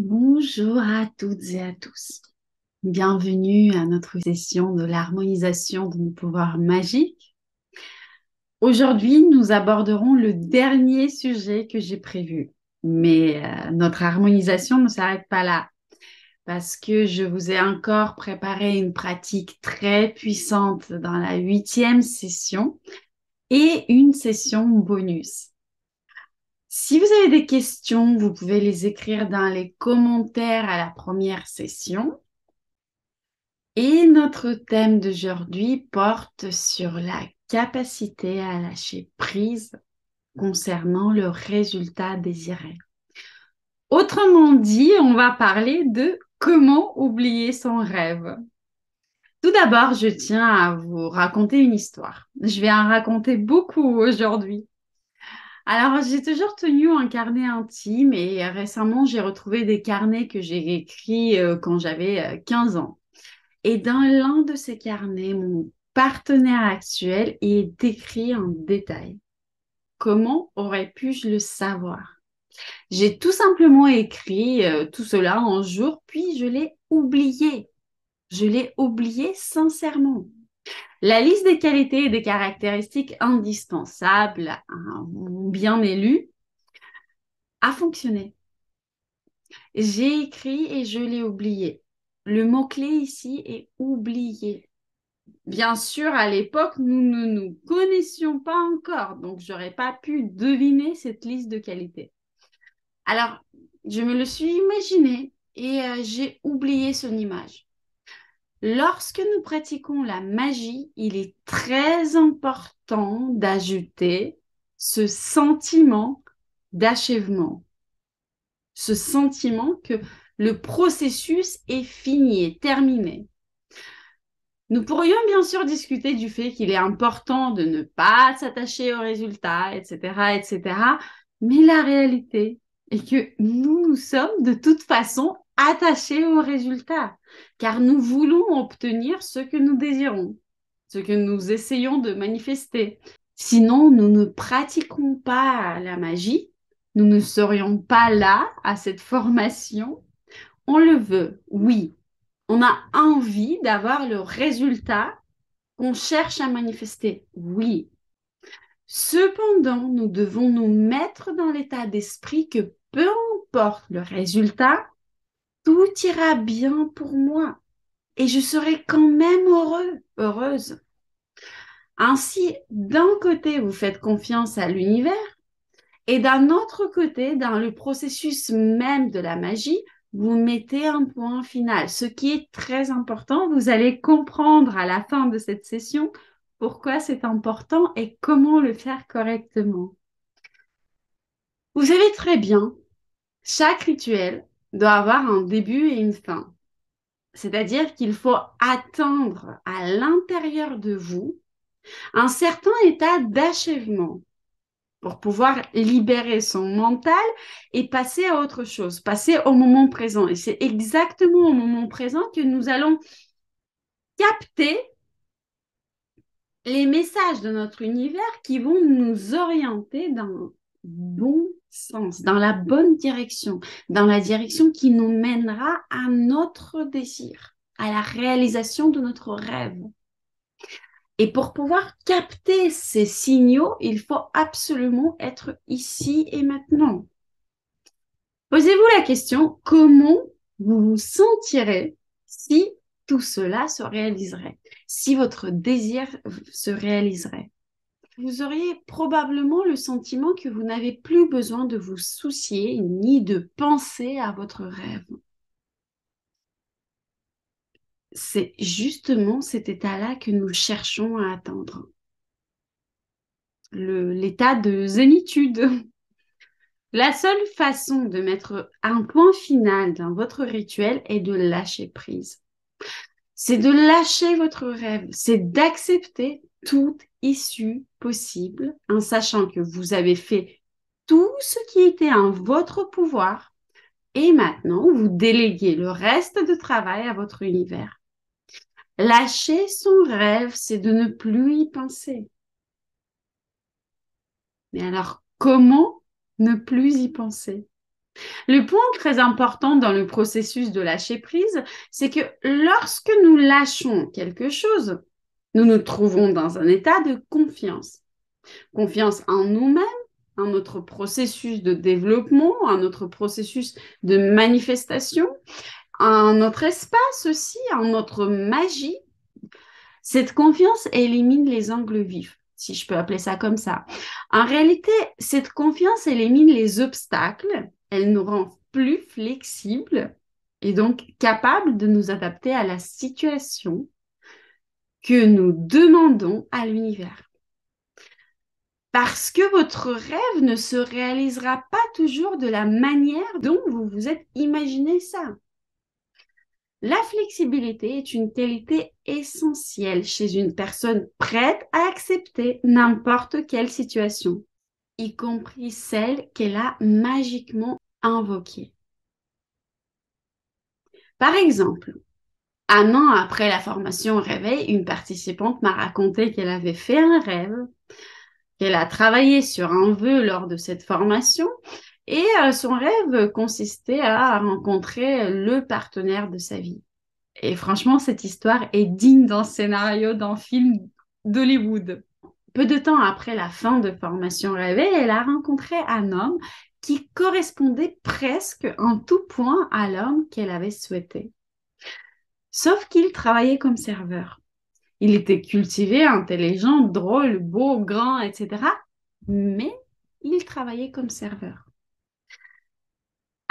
Bonjour à toutes et à tous. Bienvenue à notre session de l'harmonisation de nos pouvoirs magiques. Aujourd'hui, nous aborderons le dernier sujet que j'ai prévu. Mais notre harmonisation ne s'arrête pas là parce que je vous ai encore préparé une pratique très puissante dans la 8e session et une session bonus. Si vous avez des questions, vous pouvez les écrire dans les commentaires à la première session. Et notre thème d'aujourd'hui porte sur la capacité à lâcher prise concernant le résultat désiré. Autrement dit, on va parler de comment oublier son rêve. Tout d'abord, je tiens à vous raconter une histoire. Je vais en raconter beaucoup aujourd'hui. Alors, j'ai toujours tenu un carnet intime et récemment, j'ai retrouvé des carnets que j'ai écrits quand j'avais 15 ans. Et dans l'un de ces carnets, mon partenaire actuel est décrit en détail. Comment aurais-je le savoir? J'ai tout simplement écrit tout cela un jour, puis je l'ai oublié. Je l'ai oublié sincèrement. La liste des qualités et des caractéristiques indispensables à un bien élu a fonctionné. J'ai écrit et je l'ai oublié. Le mot-clé ici est oublier. Bien sûr, à l'époque, nous ne nous connaissions pas encore, donc j'aurais pas pu deviner cette liste de qualités. Alors, je me le suis imaginé et j'ai oublié son image. Lorsque nous pratiquons la magie, il est très important d'ajouter ce sentiment d'achèvement, ce sentiment que le processus est fini, est terminé. Nous pourrions bien sûr discuter du fait qu'il est important de ne pas s'attacher aux résultats, etc., etc. Mais la réalité est que nous sommes de toute façon attachés aux résultats, car nous voulons obtenir ce que nous désirons, ce que nous essayons de manifester. Sinon, nous ne pratiquons pas la magie, nous ne serions pas là à cette formation. On le veut, oui, on a envie d'avoir le résultat qu'on cherche à manifester. Oui. Cependant, nous devons nous mettre dans l'état d'esprit que peu importe le résultat, tout ira bien pour moi et je serai quand même heureuse. Ainsi, d'un côté, vous faites confiance à l'univers et d'un autre côté, dans le processus même de la magie, vous mettez un point final. Ce qui est très important, vous allez comprendre à la fin de cette session pourquoi c'est important et comment le faire correctement. Vous savez très bien, chaque rituel doit avoir un début et une fin. C'est-à-dire qu'il faut atteindre à l'intérieur de vous un certain état d'achèvement pour pouvoir libérer son mental et passer à autre chose, passer au moment présent. Et c'est exactement au moment présent que nous allons capter les messages de notre univers qui vont nous orienter dans le bon sens, dans la bonne direction, dans la direction qui nous mènera à notre désir, à la réalisation de notre rêve. Et pour pouvoir capter ces signaux, il faut absolument être ici et maintenant. Posez-vous la question, comment vous vous sentirez si tout cela se réaliserait, si votre désir se réaliserait? Vous auriez probablement le sentiment que vous n'avez plus besoin de vous soucier ni de penser à votre rêve. C'est justement cet état-là que nous cherchons à atteindre. L'état de zénitude. La seule façon de mettre un point final dans votre rituel est de lâcher prise. C'est de lâcher votre rêve, c'est d'accepter toute issue possible en sachant que vous avez fait tout ce qui était en votre pouvoir et maintenant vous déléguez le reste de travail à votre univers. Lâcher son rêve, c'est de ne plus y penser. Mais alors, comment ne plus y penser? Le point très important dans le processus de lâcher prise, c'est que lorsque nous lâchons quelque chose, nous nous trouvons dans un état de confiance. Confiance en nous-mêmes, en notre processus de développement, en notre processus de manifestation, en notre espace aussi, en notre magie. Cette confiance élimine les angles vifs, si je peux appeler ça comme ça. En réalité, cette confiance élimine les obstacles, elle nous rend plus flexibles et donc capables de nous adapter à la situation que nous demandons à l'univers. Parce que votre rêve ne se réalisera pas toujours de la manière dont vous vous êtes imaginé ça. La flexibilité est une qualité essentielle chez une personne prête à accepter n'importe quelle situation, y compris celle qu'elle a magiquement invoquée. Par exemple, un an après la formation au réveil, une participante m'a raconté qu'elle avait fait un rêve, qu'elle a travaillé sur un vœu lors de cette formation et son rêve consistait à rencontrer le partenaire de sa vie. Et franchement, cette histoire est digne d'un scénario d'un film d'Hollywood. Peu de temps après la fin de Formation Rêvée, elle a rencontré un homme qui correspondait presque en tout point à l'homme qu'elle avait souhaité. Sauf qu'il travaillait comme serveur. Il était cultivé, intelligent, drôle, beau, grand, etc. Mais il travaillait comme serveur.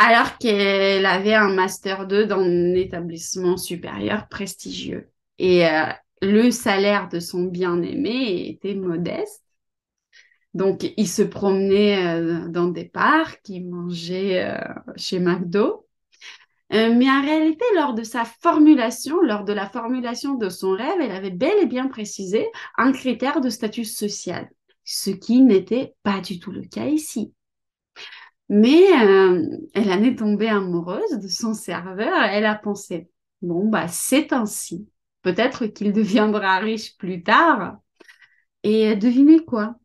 Alors qu'elle avait un master 2 dans un établissement supérieur prestigieux. Et le salaire de son bien-aimé était modeste. Donc, il se promenait dans des parcs, il mangeait chez McDo. Mais en réalité, lors de la formulation de son rêve, elle avait bel et bien précisé un critère de statut social, ce qui n'était pas du tout le cas ici. Mais elle en est tombée amoureuse de son serveur. Elle a pensé, bon, bah, c'est ainsi. Peut-être qu'il deviendra riche plus tard. Et devinez quoi?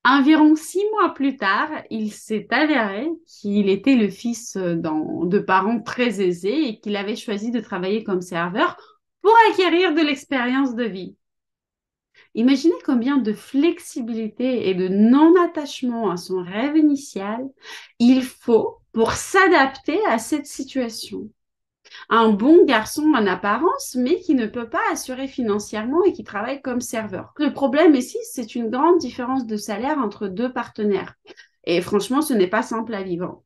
Environ 6 mois plus tard, il s'est avéré qu'il était le fils de parents très aisés et qu'il avait choisi de travailler comme serveur pour acquérir de l'expérience de vie. Imaginez combien de flexibilité et de non-attachement à son rêve initial il faut pour s'adapter à cette situation. Un bon garçon en apparence, mais qui ne peut pas assurer financièrement et qui travaille comme serveur. Le problème ici, c'est une grande différence de salaire entre deux partenaires. Et franchement, ce n'est pas simple à vivre.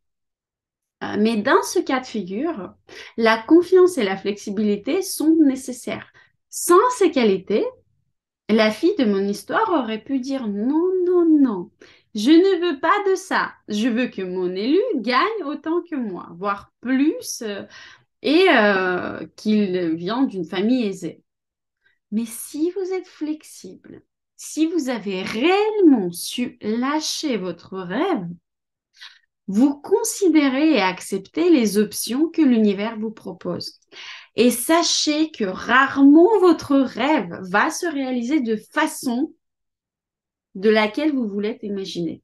Mais dans ce cas de figure, la confiance et la flexibilité sont nécessaires. Sans ces qualités, la fille de mon histoire aurait pu dire non, non, non. Je ne veux pas de ça. Je veux que mon élu gagne autant que moi, voire plus, et qu'il vient d'une famille aisée. Mais si vous êtes flexible, si vous avez réellement su lâcher votre rêve, vous considérez et acceptez les options que l'univers vous propose. Et sachez que rarement votre rêve va se réaliser de façon de laquelle vous voulez imaginer.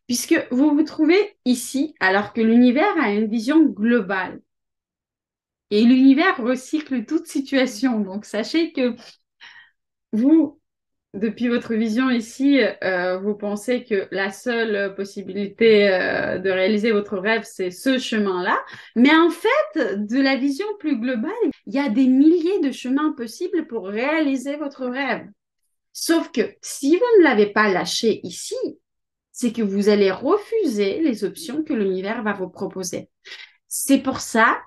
Puisque vous vous trouvez ici alors que l'univers a une vision globale. Et l'univers recycle toute situation. Donc sachez que vous, depuis votre vision ici, vous pensez que la seule possibilité de réaliser votre rêve, c'est ce chemin-là. Mais en fait, de la vision plus globale, il y a des milliers de chemins possibles pour réaliser votre rêve. Sauf que si vous ne l'avez pas lâché ici, c'est que vous allez refuser les options que l'univers va vous proposer. C'est pour ça,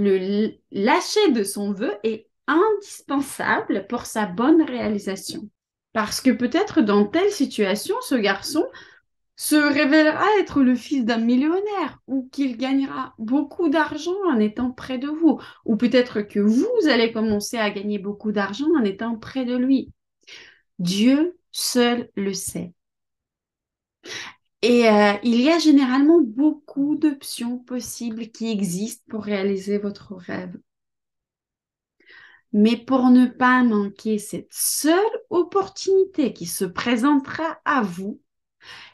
le lâcher de son vœu est indispensable pour sa bonne réalisation. Parce que peut-être dans telle situation, ce garçon se révélera être le fils d'un millionnaire ou qu'il gagnera beaucoup d'argent en étant près de vous. Ou peut-être que vous allez commencer à gagner beaucoup d'argent en étant près de lui. Dieu seul le sait. Et il y a généralement beaucoup d'options possibles qui existent pour réaliser votre rêve. Mais pour ne pas manquer cette seule opportunité qui se présentera à vous,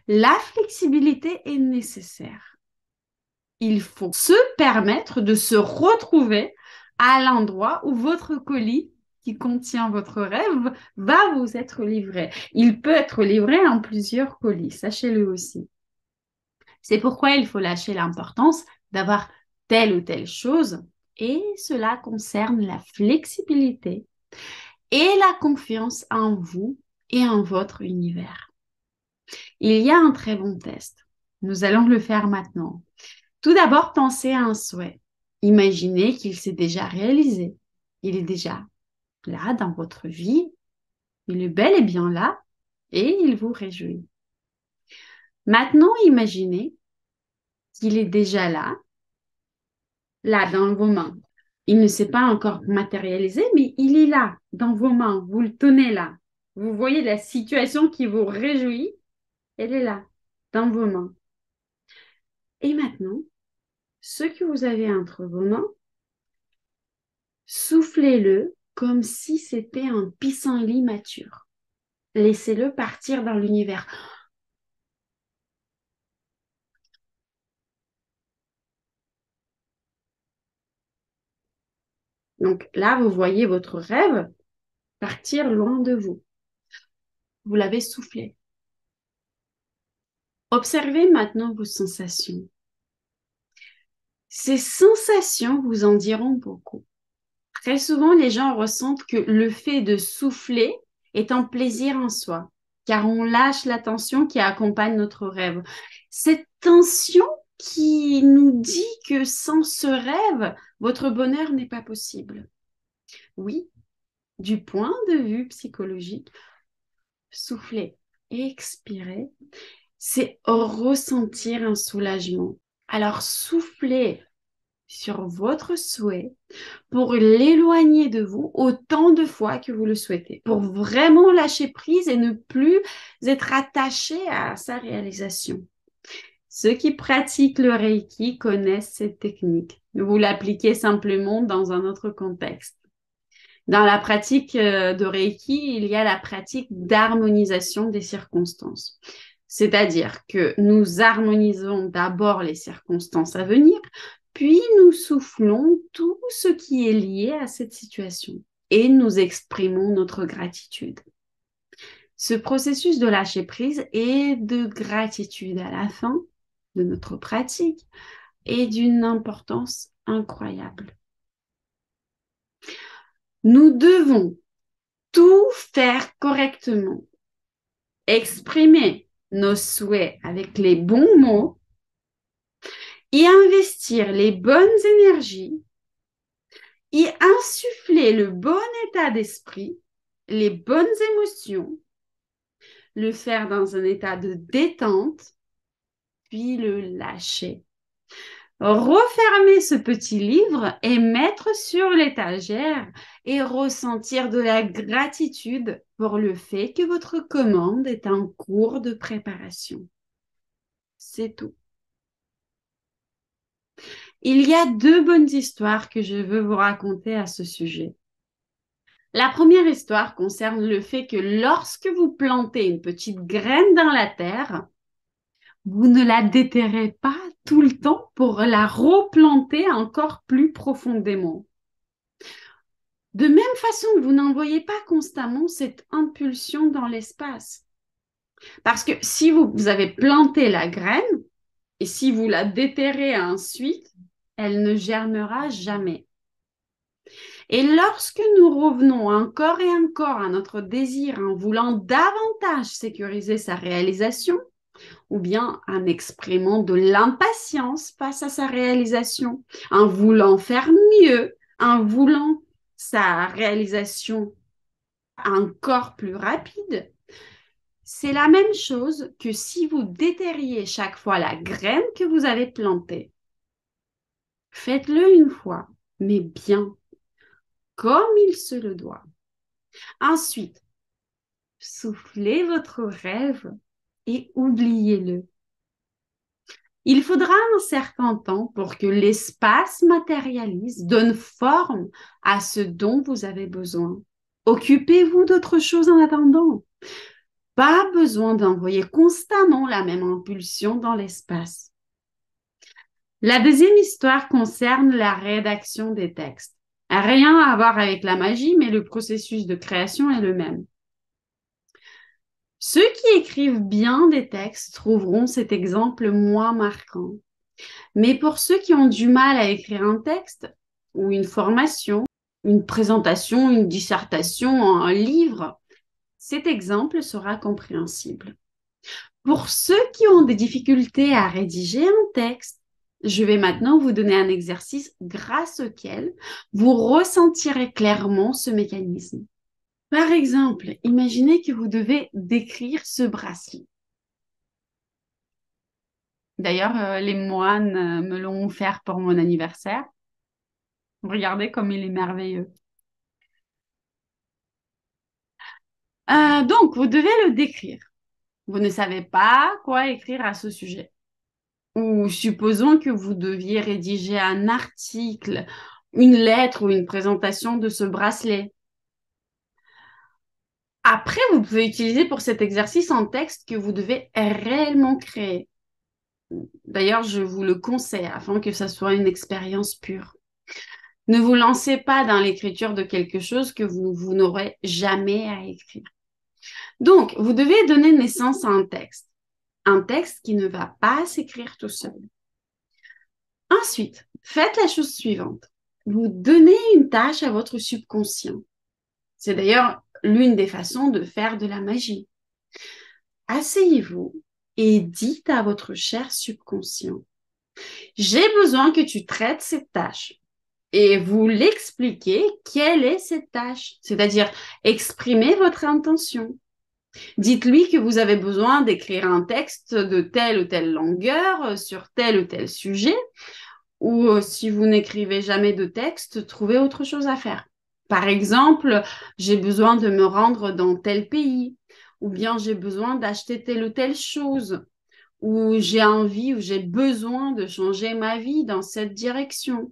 La flexibilité est nécessaire. Il faut se permettre de se retrouver à l'endroit où votre colis qui contient votre rêve va vous être livré. Il peut être livré en plusieurs colis, sachez-le aussi. C'est pourquoi il faut lâcher l'importance d'avoir telle ou telle chose et cela concerne la flexibilité et la confiance en vous et en votre univers. Il y a un très bon test. Nous allons le faire maintenant. Tout d'abord, pensez à un souhait. Imaginez qu'il s'est déjà réalisé. Il est déjà là dans votre vie. Il est bel et bien là et il vous réjouit. Maintenant, imaginez qu'il est déjà là dans vos mains. Il ne s'est pas encore matérialisé, mais il est là, dans vos mains. Vous le tenez là. Vous voyez la situation qui vous réjouit. Elle est là, dans vos mains. Et maintenant, ce que vous avez entre vos mains, soufflez-le comme si c'était un pissenlit mature. Laissez-le partir dans l'univers. Donc là, vous voyez votre rêve partir loin de vous. Vous l'avez soufflé. Observez maintenant vos sensations. Ces sensations vous en diront beaucoup. Très souvent, les gens ressentent que le fait de souffler est un plaisir en soi, car on lâche la tension qui accompagne notre rêve. Cette tension qui nous dit que sans ce rêve, votre bonheur n'est pas possible. Oui, du point de vue psychologique, souffler et expirer, c'est ressentir un soulagement. Alors soufflez sur votre souhait pour l'éloigner de vous autant de fois que vous le souhaitez, pour vraiment lâcher prise et ne plus être attaché à sa réalisation. Ceux qui pratiquent le Reiki connaissent cette technique. Vous l'appliquez simplement dans un autre contexte. Dans la pratique de Reiki, il y a la pratique d'harmonisation des circonstances. C'est-à-dire que nous harmonisons d'abord les circonstances à venir, puis nous soufflons tout ce qui est lié à cette situation et nous exprimons notre gratitude. Ce processus de lâcher prise et de gratitude à la fin de notre pratique est d'une importance incroyable. Nous devons tout faire correctement, exprimer nos souhaits avec les bons mots, y investir les bonnes énergies, y insuffler le bon état d'esprit, les bonnes émotions, le faire dans un état de détente, puis le lâcher. Refermer ce petit livre et mettre sur l'étagère et ressentir de la gratitude pour le fait que votre commande est en cours de préparation. C'est tout. Il y a deux bonnes histoires que je veux vous raconter à ce sujet. La première histoire concerne le fait que lorsque vous plantez une petite graine dans la terre, vous ne la déterrez pas tout le temps pour la replanter encore plus profondément. De même façon, vous n'envoyez pas constamment cette impulsion dans l'espace. Parce que si vous avez planté la graine et si vous la déterrez ensuite, elle ne germera jamais. Et lorsque nous revenons encore et encore à notre désir en voulant davantage sécuriser sa réalisation, ou bien en exprimant de l'impatience face à sa réalisation, en voulant faire mieux, en voulant sa réalisation encore plus rapide, c'est la même chose que si vous déterriez chaque fois la graine que vous avez plantée. Faites-le une fois, mais bien, comme il se le doit. Ensuite, soufflez votre rêve et oubliez-le. Il faudra un certain temps pour que l'espace matérialise, donne forme à ce dont vous avez besoin. Occupez-vous d'autre chose en attendant. Pas besoin d'envoyer constamment la même impulsion dans l'espace. La deuxième histoire concerne la rédaction des textes. Rien à voir avec la magie, mais le processus de création est le même. Ceux qui écrivent bien des textes trouveront cet exemple moins marquant. Mais pour ceux qui ont du mal à écrire un texte ou une formation, une présentation, une dissertation, un livre, cet exemple sera compréhensible. Pour ceux qui ont des difficultés à rédiger un texte, je vais maintenant vous donner un exercice grâce auquel vous ressentirez clairement ce mécanisme. Par exemple, imaginez que vous devez décrire ce bracelet. D'ailleurs, les moines me l'ont offert pour mon anniversaire. Regardez comme il est merveilleux. Donc, vous devez le décrire. Vous ne savez pas quoi écrire à ce sujet. Ou supposons que vous deviez rédiger un article, une lettre ou une présentation de ce bracelet. Après, vous pouvez utiliser pour cet exercice un texte que vous devez réellement créer. D'ailleurs, je vous le conseille afin que ça soit une expérience pure. Ne vous lancez pas dans l'écriture de quelque chose que vous n'aurez jamais à écrire. Donc, vous devez donner naissance à un texte qui ne va pas s'écrire tout seul. Ensuite, faites la chose suivante. Vous donnez une tâche à votre subconscient. C'est d'ailleurs l'une des façons de faire de la magie. Asseyez-vous et dites à votre cher subconscient, j'ai besoin que tu traites cette tâche. Et vous l'expliquez quelle est cette tâche, c'est-à-dire exprimez votre intention. Dites-lui que vous avez besoin d'écrire un texte de telle ou telle longueur sur tel ou tel sujet, ou si vous n'écrivez jamais de texte, trouvez autre chose à faire. Par exemple, j'ai besoin de me rendre dans tel pays, ou bien j'ai besoin d'acheter telle ou telle chose, ou j'ai envie ou j'ai besoin de changer ma vie dans cette direction,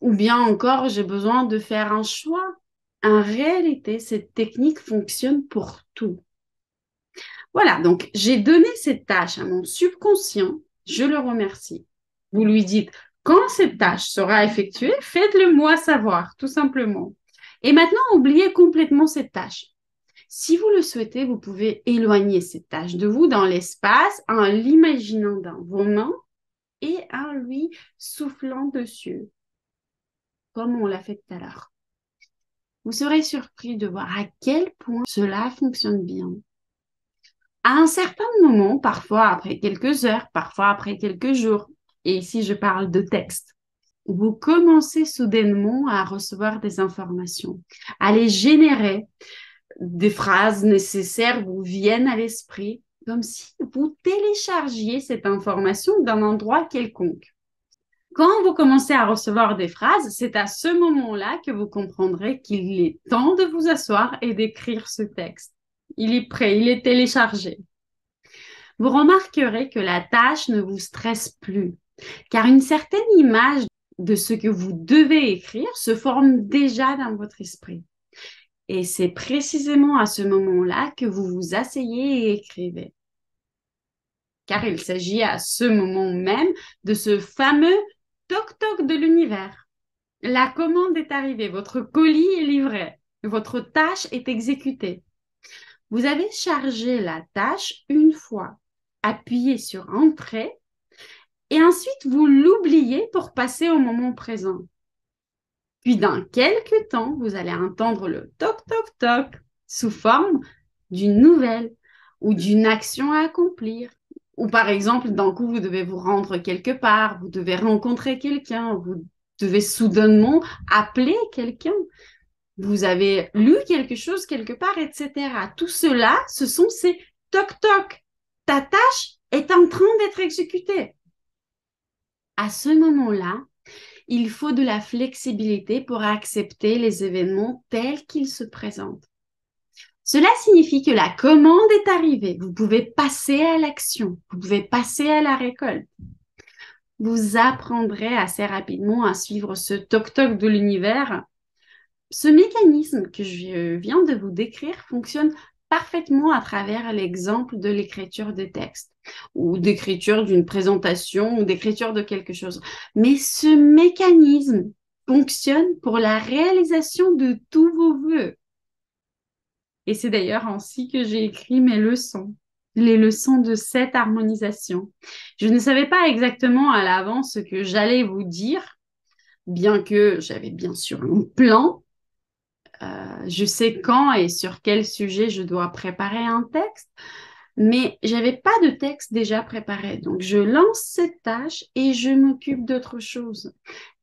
ou bien encore j'ai besoin de faire un choix. En réalité, cette technique fonctionne pour tout. Voilà, donc j'ai donné cette tâche à mon subconscient, je le remercie. Vous lui dites, quand cette tâche sera effectuée, faites-le moi savoir, tout simplement. Et maintenant, oubliez complètement cette tâche. Si vous le souhaitez, vous pouvez éloigner cette tâche de vous dans l'espace en l'imaginant dans vos mains et en lui soufflant dessus, comme on l'a fait tout à l'heure. Vous serez surpris de voir à quel point cela fonctionne bien. À un certain moment, parfois après quelques heures, parfois après quelques jours, et ici je parle de texte, vous commencez soudainement à recevoir des informations, à les générer. Des phrases nécessaires vous viennent à l'esprit, comme si vous téléchargiez cette information d'un endroit quelconque. Quand vous commencez à recevoir des phrases, c'est à ce moment-là que vous comprendrez qu'il est temps de vous asseoir et d'écrire ce texte. Il est prêt, il est téléchargé. Vous remarquerez que la tâche ne vous stresse plus, car une certaine image de ce que vous devez écrire se forme déjà dans votre esprit. Et c'est précisément à ce moment-là que vous vous asseyez et écrivez. Car il s'agit à ce moment même de ce fameux toc-toc de l'univers. La commande est arrivée, votre colis est livré, votre tâche est exécutée. Vous avez chargé la tâche une fois, appuyez sur Entrée et ensuite vous l'oubliez pour passer au moment présent. Puis dans quelques temps, vous allez entendre le toc toc toc sous forme d'une nouvelle ou d'une action à accomplir. Ou par exemple, d'un coup, vous devez vous rendre quelque part, vous devez rencontrer quelqu'un, vous devez soudainement appeler quelqu'un. Vous avez lu quelque chose quelque part, etc. Tout cela, ce sont ces toc toc. Ta tâche est en train d'être exécutée. À ce moment-là, il faut de la flexibilité pour accepter les événements tels qu'ils se présentent. Cela signifie que la commande est arrivée. Vous pouvez passer à l'action. Vous pouvez passer à la récolte. Vous apprendrez assez rapidement à suivre ce toc-toc de l'univers. Ce mécanisme que je viens de vous décrire fonctionne parfaitement à travers l'exemple de l'écriture de texte ou d'écriture d'une présentation ou d'écriture de quelque chose. Mais ce mécanisme fonctionne pour la réalisation de tous vos vœux. Et c'est d'ailleurs ainsi que j'ai écrit mes leçons, les leçons de cette harmonisation. Je ne savais pas exactement à l'avance ce que j'allais vous dire, bien que j'avais bien sûr un plan. Je sais quand et sur quel sujet je dois préparer un texte, mais j'avais pas de texte déjà préparé. Donc, je lance cette tâche et je m'occupe d'autre chose.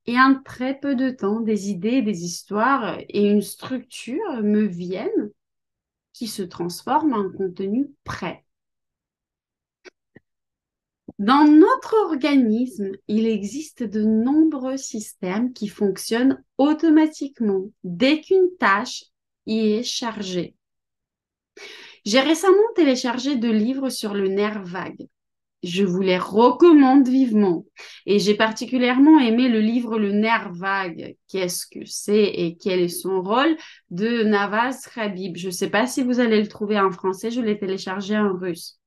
Et en très peu de temps, des idées, des histoires et une structure me viennent qui se transforment en contenu prêt. Dans notre organisme, il existe de nombreux systèmes qui fonctionnent automatiquement dès qu'une tâche y est chargée. J'ai récemment téléchargé 2 livres sur le nerf vague. Je vous les recommande vivement. Et j'ai particulièrement aimé le livre Le nerf vague. Qu'est-ce que c'est et quel est son rôle de Navaz Khabib. Je ne sais pas si vous allez le trouver en français, je l'ai téléchargé en russe.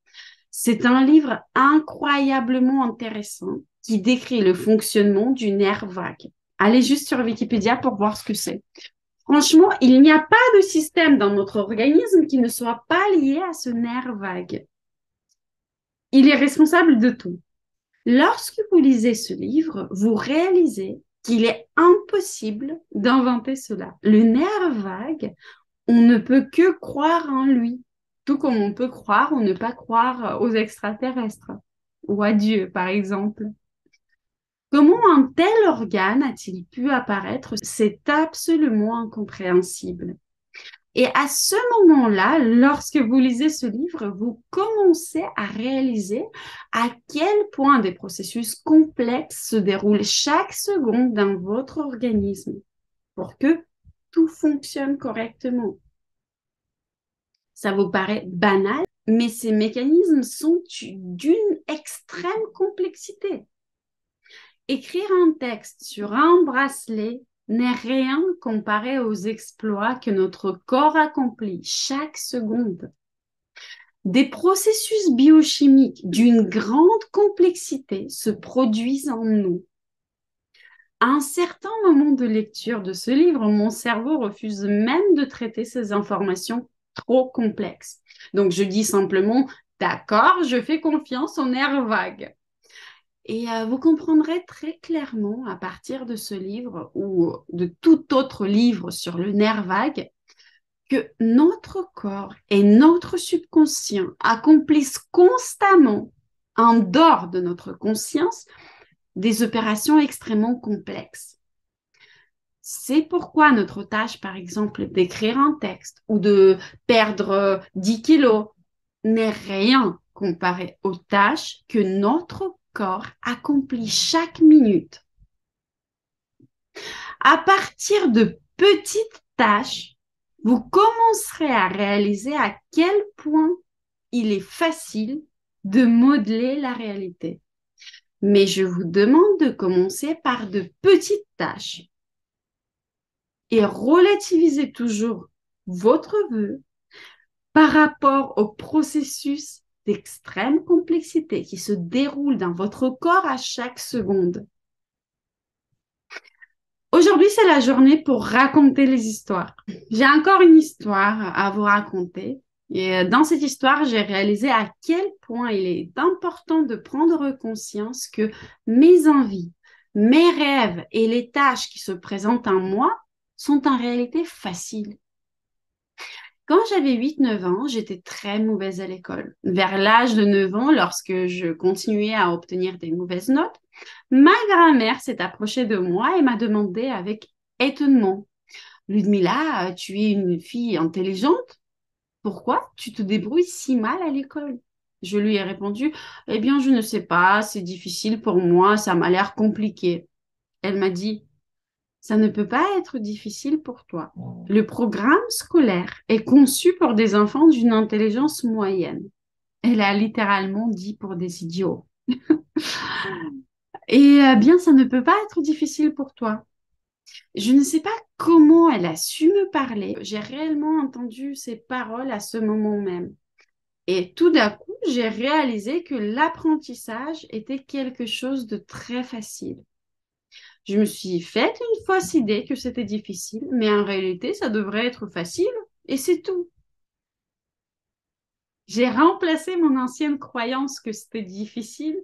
C'est un livre incroyablement intéressant qui décrit le fonctionnement du nerf vague. Allez juste sur Wikipédia pour voir ce que c'est. Franchement, il n'y a pas de système dans notre organisme qui ne soit pas lié à ce nerf vague. Il est responsable de tout. Lorsque vous lisez ce livre, vous réalisez qu'il est impossible d'inventer cela. Le nerf vague, on ne peut que croire en lui, tout comme on peut croire ou ne pas croire aux extraterrestres ou à Dieu, par exemple. Comment un tel organe a-t-il pu apparaître? C'est absolument incompréhensible. Et à ce moment-là, lorsque vous lisez ce livre, vous commencez à réaliser à quel point des processus complexes se déroulent chaque seconde dans votre organisme pour que tout fonctionne correctement. Ça vous paraît banal, mais ces mécanismes sont d'une extrême complexité. Écrire un texte sur un bracelet n'est rien comparé aux exploits que notre corps accomplit chaque seconde. Des processus biochimiques d'une grande complexité se produisent en nous. À un certain moment de lecture de ce livre, mon cerveau refuse même de traiter ces informations trop complexes. Donc, je dis simplement, d'accord, je fais confiance aux nerfs vagues. Et vous comprendrez très clairement à partir de ce livre ou de tout autre livre sur le nerf vague que notre corps et notre subconscient accomplissent constamment, en dehors de notre conscience, des opérations extrêmement complexes. C'est pourquoi notre tâche, par exemple, d'écrire un texte ou de perdre 10 kilos n'est rien comparé aux tâches que notre corps accomplit chaque minute. À partir de petites tâches, vous commencerez à réaliser à quel point il est facile de modeler la réalité. Mais je vous demande de commencer par de petites tâches et relativisez toujours votre vœu par rapport au processus d'extrême complexité qui se déroule dans votre corps à chaque seconde. Aujourd'hui, c'est la journée pour raconter les histoires. J'ai encore une histoire à vous raconter. Et dans cette histoire, j'ai réalisé à quel point il est important de prendre conscience que mes envies, mes rêves et les tâches qui se présentent en moi sont en réalité faciles. Quand j'avais 8-9 ans, j'étais très mauvaise à l'école. Vers l'âge de 9 ans, lorsque je continuais à obtenir des mauvaises notes, ma grand-mère s'est approchée de moi et m'a demandé avec étonnement, Ludmila, tu es une fille intelligente? Pourquoi tu te débrouilles si mal à l'école? Je lui ai répondu, eh bien, je ne sais pas, c'est difficile pour moi, ça m'a l'air compliqué. Elle m'a dit, ça ne peut pas être difficile pour toi. Le programme scolaire est conçu pour des enfants d'une intelligence moyenne. Elle a littéralement dit pour des idiots. Et bien, ça ne peut pas être difficile pour toi. Je ne sais pas comment elle a su me parler. J'ai réellement entendu ses paroles à ce moment même. Et tout d'un coup, j'ai réalisé que l'apprentissage était quelque chose de très facile. Je me suis faite une fausse idée que c'était difficile, mais en réalité, ça devrait être facile et c'est tout. J'ai remplacé mon ancienne croyance que c'était difficile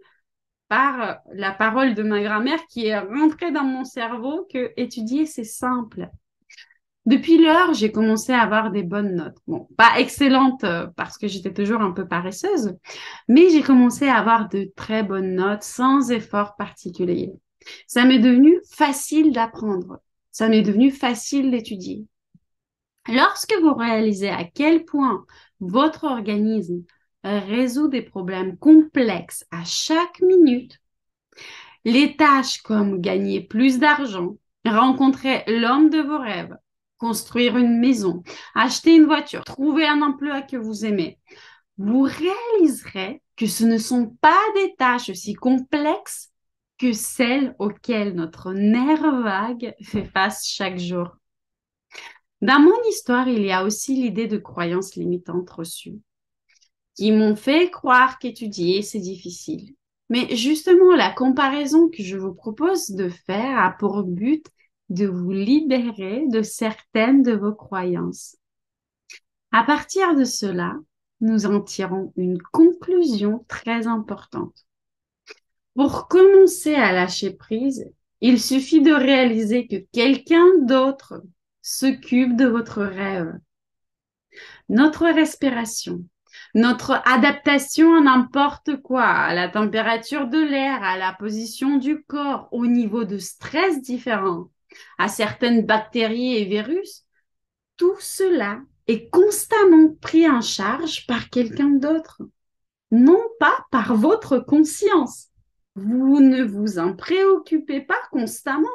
par la parole de ma grand-mère qui est rentrée dans mon cerveau que étudier, c'est simple. Depuis l'heure, j'ai commencé à avoir des bonnes notes. Bon, pas excellentes parce que j'étais toujours un peu paresseuse, mais j'ai commencé à avoir de très bonnes notes sans effort particulier. Ça m'est devenu facile d'apprendre. Ça m'est devenu facile d'étudier. Lorsque vous réalisez à quel point votre organisme résout des problèmes complexes à chaque minute, les tâches comme gagner plus d'argent, rencontrer l'homme de vos rêves, construire une maison, acheter une voiture, trouver un emploi que vous aimez, vous réaliserez que ce ne sont pas des tâches aussi complexes que celles auxquelles notre nerf vague fait face chaque jour. Dans mon histoire, il y a aussi l'idée de croyances limitantes reçues qui m'ont fait croire qu'étudier, c'est difficile. Mais justement, la comparaison que je vous propose de faire a pour but de vous libérer de certaines de vos croyances. À partir de cela, nous en tirons une conclusion très importante. Pour commencer à lâcher prise, il suffit de réaliser que quelqu'un d'autre s'occupe de votre rêve. Notre respiration, notre adaptation à n'importe quoi, à la température de l'air, à la position du corps, au niveau de stress différent, à certaines bactéries et virus, tout cela est constamment pris en charge par quelqu'un d'autre, non pas par votre conscience. Vous ne vous en préoccupez pas constamment.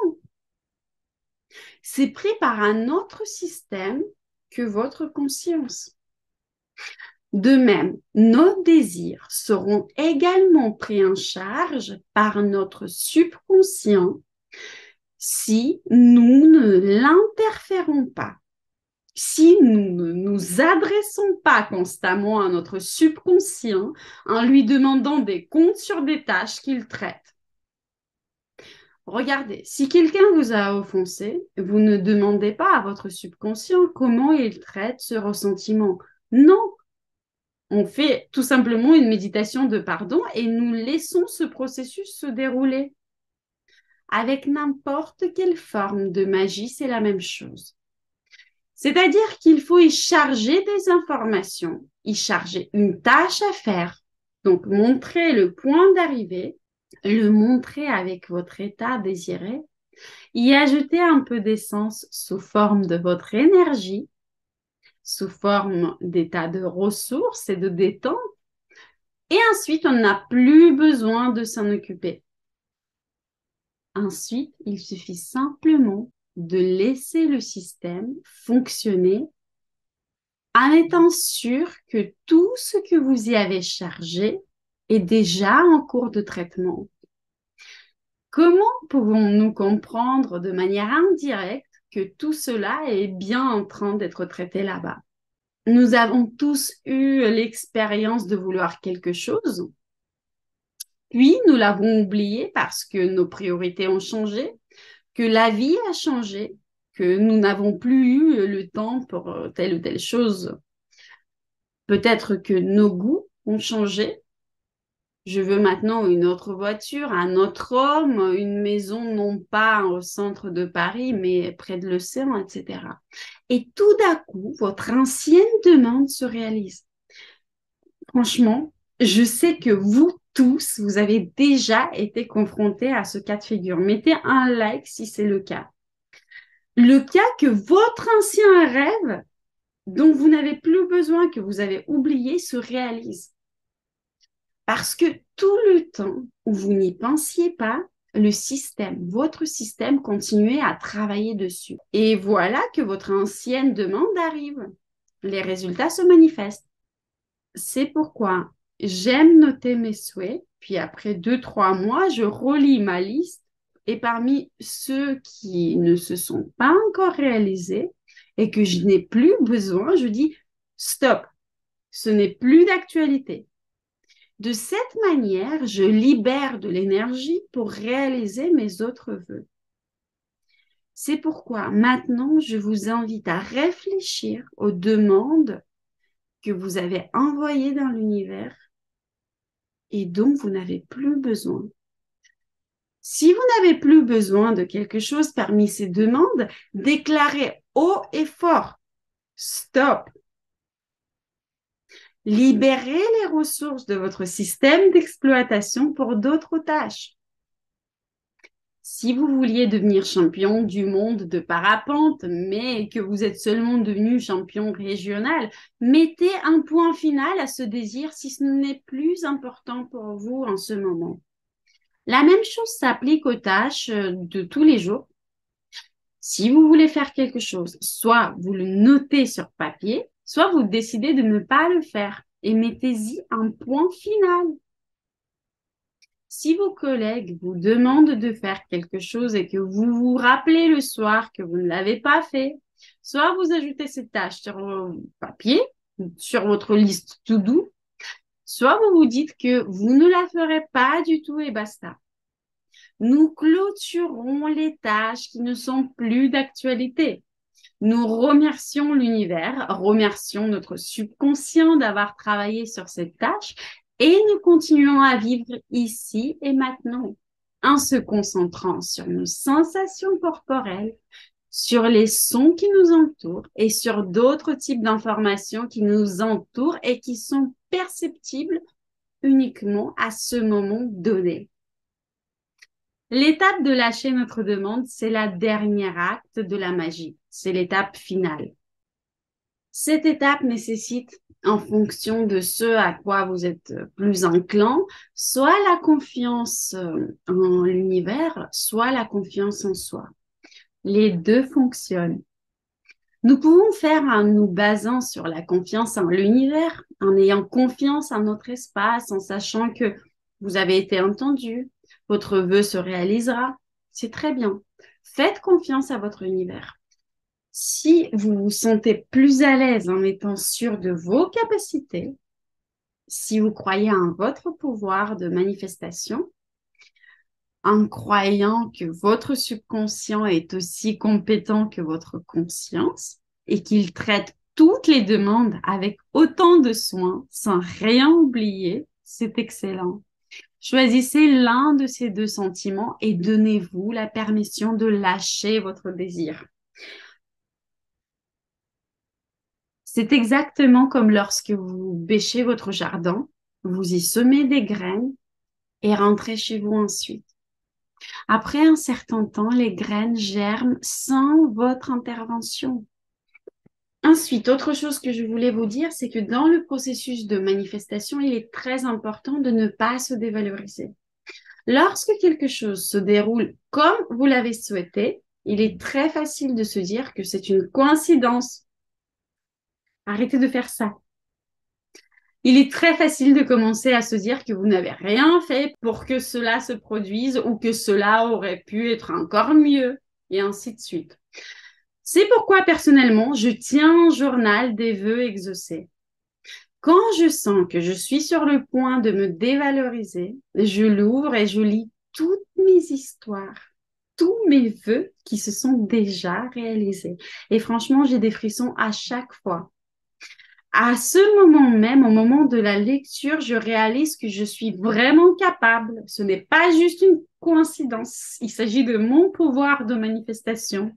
C'est pris par un autre système que votre conscience. De même, nos désirs seront également pris en charge par notre subconscient si nous ne l'interférons pas, si nous ne nous adressons pas constamment à notre subconscient en lui demandant des comptes sur des tâches qu'il traite. Regardez, si quelqu'un vous a offensé, vous ne demandez pas à votre subconscient comment il traite ce ressentiment. Non, on fait tout simplement une méditation de pardon et nous laissons ce processus se dérouler. Avec n'importe quelle forme de magie, c'est la même chose. C'est-à-dire qu'il faut y charger des informations, y charger une tâche à faire. Donc, montrer le point d'arrivée, le montrer avec votre état désiré, y ajouter un peu d'essence sous forme de votre énergie, sous forme d'état de ressources et de détente. Et ensuite, on n'a plus besoin de s'en occuper. Ensuite, il suffit simplement de laisser le système fonctionner en étant sûr que tout ce que vous y avez chargé est déjà en cours de traitement. Comment pouvons-nous comprendre de manière indirecte que tout cela est bien en train d'être traité là-bas? Nous avons tous eu l'expérience de vouloir quelque chose, puis nous l'avons oublié parce que nos priorités ont changé, que la vie a changé, que nous n'avons plus eu le temps pour telle ou telle chose. Peut-être que nos goûts ont changé. Je veux maintenant une autre voiture, un autre homme, une maison non pas au centre de Paris, mais près de l'océan, etc. Et tout d'un coup, votre ancienne demande se réalise. Franchement, je sais que vous tous, vous avez déjà été confrontés à ce cas de figure. Mettez un like si c'est le cas. Le cas que votre ancien rêve, dont vous n'avez plus besoin, que vous avez oublié, se réalise. Parce que tout le temps où vous n'y pensiez pas, le système, votre système continuait à travailler dessus. Et voilà que votre ancienne demande arrive. Les résultats se manifestent. C'est pourquoi j'aime noter mes souhaits, puis après 2, 3 mois, je relis ma liste et parmi ceux qui ne se sont pas encore réalisés et que je n'ai plus besoin, je dis stop, ce n'est plus d'actualité. De cette manière, je libère de l'énergie pour réaliser mes autres vœux. C'est pourquoi maintenant, je vous invite à réfléchir aux demandes que vous avez envoyées dans l'univers et dont vous n'avez plus besoin. Si vous n'avez plus besoin de quelque chose parmi ces demandes, déclarez haut et fort, stop. Libérez les ressources de votre système d'exploitation pour d'autres tâches. Si vous vouliez devenir champion du monde de parapente, mais que vous êtes seulement devenu champion régional, mettez un point final à ce désir si ce n'est plus important pour vous en ce moment. La même chose s'applique aux tâches de tous les jours. Si vous voulez faire quelque chose, soit vous le notez sur papier, soit vous décidez de ne pas le faire et mettez-y un point final. Si vos collègues vous demandent de faire quelque chose et que vous vous rappelez le soir que vous ne l'avez pas fait, soit vous ajoutez cette tâche sur papier, sur votre liste to-do, soit vous vous dites que vous ne la ferez pas du tout et basta. Nous clôturons les tâches qui ne sont plus d'actualité. Nous remercions l'univers, remercions notre subconscient d'avoir travaillé sur cette tâche et nous continuons à vivre ici et maintenant en se concentrant sur nos sensations corporelles, sur les sons qui nous entourent et sur d'autres types d'informations qui nous entourent et qui sont perceptibles uniquement à ce moment donné. L'étape de lâcher notre demande, c'est la dernière acte de la magie. C'est l'étape finale. Cette étape nécessite, en fonction de ce à quoi vous êtes plus enclin, soit la confiance en l'univers, soit la confiance en soi. Les deux fonctionnent. Nous pouvons faire en nous basant sur la confiance en l'univers, en ayant confiance en notre espace, en sachant que vous avez été entendu, votre vœu se réalisera. C'est très bien. Faites confiance à votre univers. Si vous vous sentez plus à l'aise en étant sûr de vos capacités, si vous croyez en votre pouvoir de manifestation, en croyant que votre subconscient est aussi compétent que votre conscience et qu'il traite toutes les demandes avec autant de soin, sans rien oublier, c'est excellent. Choisissez l'un de ces deux sentiments et donnez-vous la permission de lâcher votre désir. C'est exactement comme lorsque vous bêchez votre jardin, vous y semez des graines et rentrez chez vous ensuite. Après un certain temps, les graines germent sans votre intervention. Ensuite, autre chose que je voulais vous dire, c'est que dans le processus de manifestation, il est très important de ne pas se dévaloriser. Lorsque quelque chose se déroule comme vous l'avez souhaité, il est très facile de se dire que c'est une coïncidence. Arrêtez de faire ça. Il est très facile de commencer à se dire que vous n'avez rien fait pour que cela se produise ou que cela aurait pu être encore mieux, et ainsi de suite. C'est pourquoi, personnellement, je tiens un journal des vœux exaucés. Quand je sens que je suis sur le point de me dévaloriser, je l'ouvre et je lis toutes mes histoires, tous mes vœux qui se sont déjà réalisés. Et franchement, j'ai des frissons à chaque fois. À ce moment même, au moment de la lecture, je réalise que je suis vraiment capable. Ce n'est pas juste une coïncidence. Il s'agit de mon pouvoir de manifestation.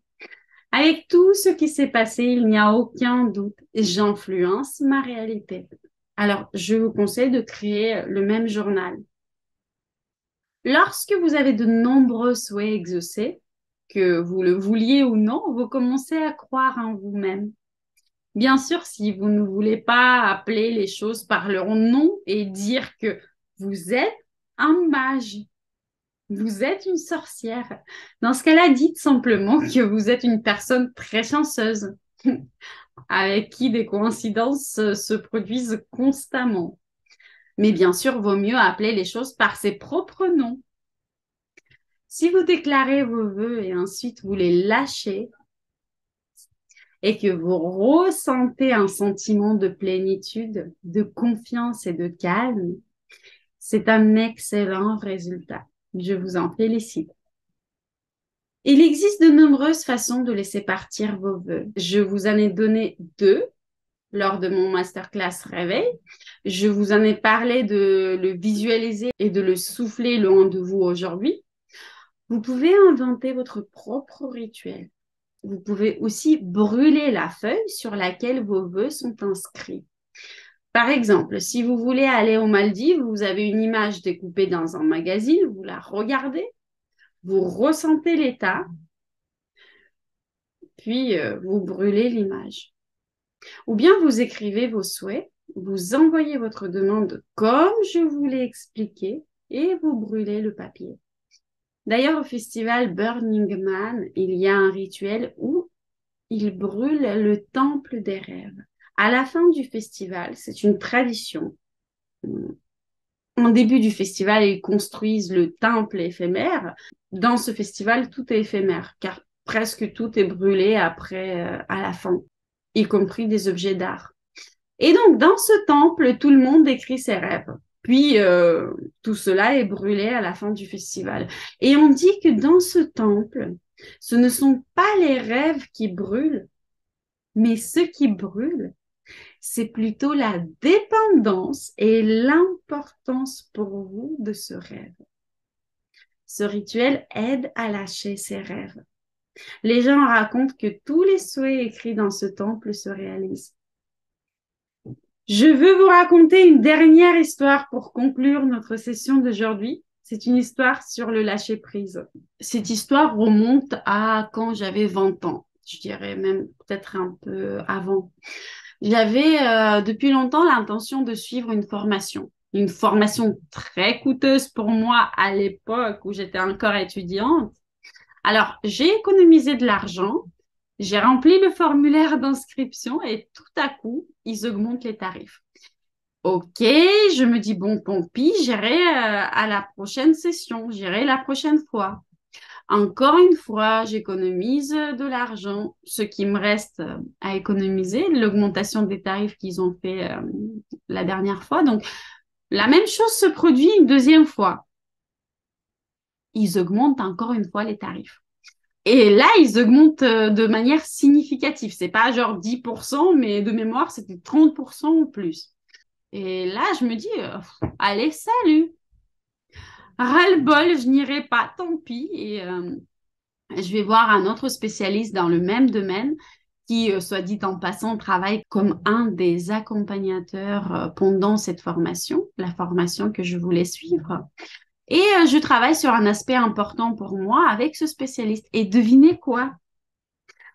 Avec tout ce qui s'est passé, il n'y a aucun doute. J'influence ma réalité. Alors, je vous conseille de créer le même journal. Lorsque vous avez de nombreux souhaits exaucés, que vous le vouliez ou non, vous commencez à croire en vous-même. Bien sûr, si vous ne voulez pas appeler les choses par leur nom et dire que vous êtes un mage, vous êtes une sorcière. Dans ce cas-là, dites simplement que vous êtes une personne très chanceuse, avec qui des coïncidences se produisent constamment. Mais bien sûr, vaut mieux appeler les choses par ses propres noms. Si vous déclarez vos vœux et ensuite vous les lâchez et que vous ressentez un sentiment de plénitude, de confiance et de calme, c'est un excellent résultat. Je vous en félicite. Il existe de nombreuses façons de laisser partir vos vœux. Je vous en ai donné 2 lors de mon masterclass réveil. Je vous en ai parlé de le visualiser et de le souffler loin de vous aujourd'hui. Vous pouvez inventer votre propre rituel. Vous pouvez aussi brûler la feuille sur laquelle vos vœux sont inscrits. Par exemple, si vous voulez aller aux Maldives, vous avez une image découpée dans un magazine, vous la regardez, vous ressentez l'état, puis vous brûlez l'image. Ou bien vous écrivez vos souhaits, vous envoyez votre demande comme je vous l'ai expliqué et vous brûlez le papier. D'ailleurs, au festival Burning Man, il y a un rituel où il brûle le temple des rêves. À la fin du festival, c'est une tradition. En début du festival, ils construisent le temple éphémère. Dans ce festival, tout est éphémère, car presque tout est brûlé après, à la fin, y compris des objets d'art. Et donc, dans ce temple, tout le monde écrit ses rêves. Puis, tout cela est brûlé à la fin du festival. Et on dit que dans ce temple, ce ne sont pas les rêves qui brûlent, mais ce qui brûle, c'est plutôt la dépendance et l'importance pour vous de ce rêve. Ce rituel aide à lâcher ses rêves. Les gens racontent que tous les souhaits écrits dans ce temple se réalisent. Je veux vous raconter une dernière histoire pour conclure notre session d'aujourd'hui. C'est une histoire sur le lâcher-prise. Cette histoire remonte à quand j'avais 20 ans. Je dirais même peut-être un peu avant. J'avais depuis longtemps l'intention de suivre une formation très coûteuse pour moi à l'époque où j'étais encore étudiante. Alors, j'ai économisé de l'argent, j'ai rempli le formulaire d'inscription et tout à coup, ils augmentent les tarifs. Ok, je me dis, bon, tant pis, j'irai à la prochaine session, j'irai la prochaine fois. Encore une fois, j'économise de l'argent, ce qui me reste à économiser, l'augmentation des tarifs qu'ils ont fait la dernière fois. Donc, la même chose se produit une deuxième fois. Ils augmentent encore une fois les tarifs. Et là, ils augmentent de manière significative. C'est pas genre 10%, mais de mémoire, c'était 30% ou plus. Et là, je me dis, allez, salut! Ras-le-bol, je n'irai pas, tant pis. Et je vais voir un autre spécialiste dans le même domaine qui, soit dit en passant, travaille comme un des accompagnateurs pendant cette formation, la formation que je voulais suivre. Et je travaille sur un aspect important pour moi avec ce spécialiste. Et devinez quoi?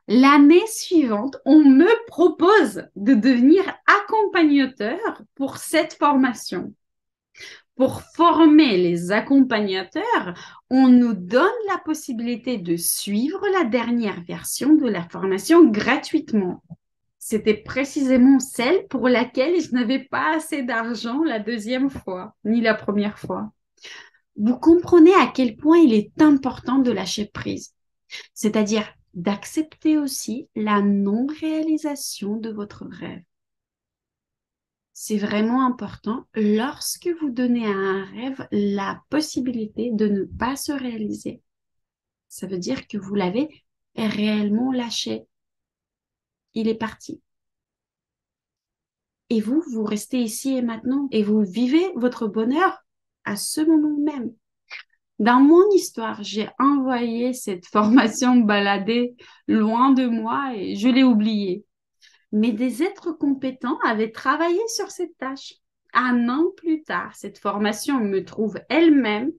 L'année suivante, on me propose de devenir accompagnateur pour cette formation. Pour former les accompagnateurs, on nous donne la possibilité de suivre la dernière version de la formation gratuitement. C'était précisément celle pour laquelle je n'avais pas assez d'argent la deuxième fois, ni la première fois. Vous comprenez à quel point il est important de lâcher prise, c'est-à-dire d'accepter aussi la non-réalisation de votre rêve. C'est vraiment important lorsque vous donnez à un rêve la possibilité de ne pas se réaliser. Ça veut dire que vous l'avez réellement lâché. Il est parti. Et vous, vous restez ici et maintenant et vous vivez votre bonheur à ce moment même. Dans mon histoire, j'ai envoyé cette formation balader loin de moi et je l'ai oubliée. Mais des êtres compétents avaient travaillé sur cette tâche. Un an plus tard, cette formation me trouve elle-même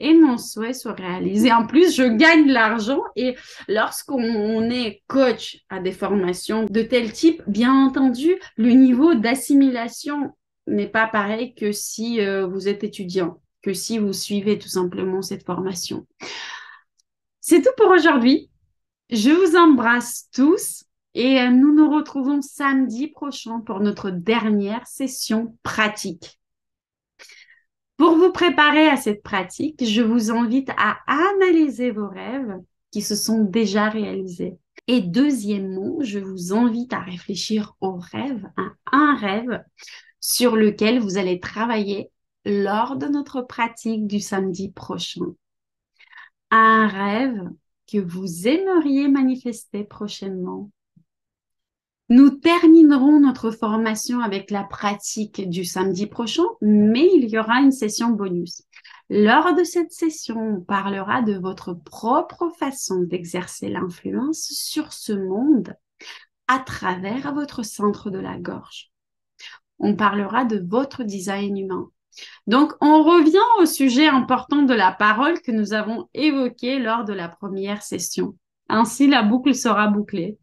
et mon souhait se réalise. Et en plus, je gagne de l'argent et lorsqu'on est coach à des formations de tel type, bien entendu, le niveau d'assimilation n'est pas pareil que si vous êtes étudiant, que si vous suivez tout simplement cette formation. C'est tout pour aujourd'hui. Je vous embrasse tous. Et nous nous retrouvons samedi prochain pour notre dernière session pratique. Pour vous préparer à cette pratique, je vous invite à analyser vos rêves qui se sont déjà réalisés. Et deuxièmement, je vous invite à réfléchir au rêve, à un rêve sur lequel vous allez travailler lors de notre pratique du samedi prochain. Un rêve que vous aimeriez manifester prochainement. Nous terminerons notre formation avec la pratique du samedi prochain, mais il y aura une session bonus. Lors de cette session, on parlera de votre propre façon d'exercer l'influence sur ce monde à travers votre centre de la gorge. On parlera de votre design humain. Donc, on revient au sujet important de la parole que nous avons évoqué lors de la première session. Ainsi, la boucle sera bouclée.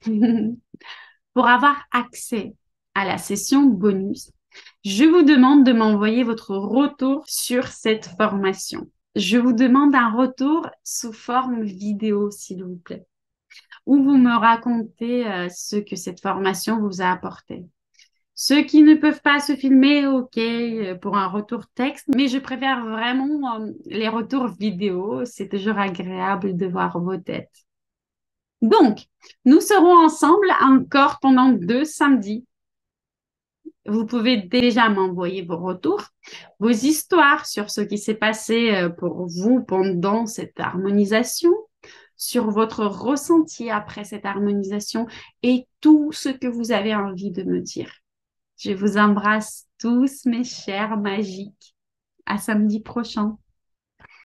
Pour avoir accès à la session bonus, je vous demande de m'envoyer votre retour sur cette formation. Je vous demande un retour sous forme vidéo, s'il vous plaît, où vous me racontez ce que cette formation vous a apporté. Ceux qui ne peuvent pas se filmer, ok, pour un retour texte, mais je préfère vraiment les retours vidéo. C'est toujours agréable de voir vos têtes. Donc, nous serons ensemble encore pendant 2 samedis. Vous pouvez déjà m'envoyer vos retours, vos histoires sur ce qui s'est passé pour vous pendant cette harmonisation, sur votre ressenti après cette harmonisation et tout ce que vous avez envie de me dire. Je vous embrasse tous, mes chers magiques. À samedi prochain.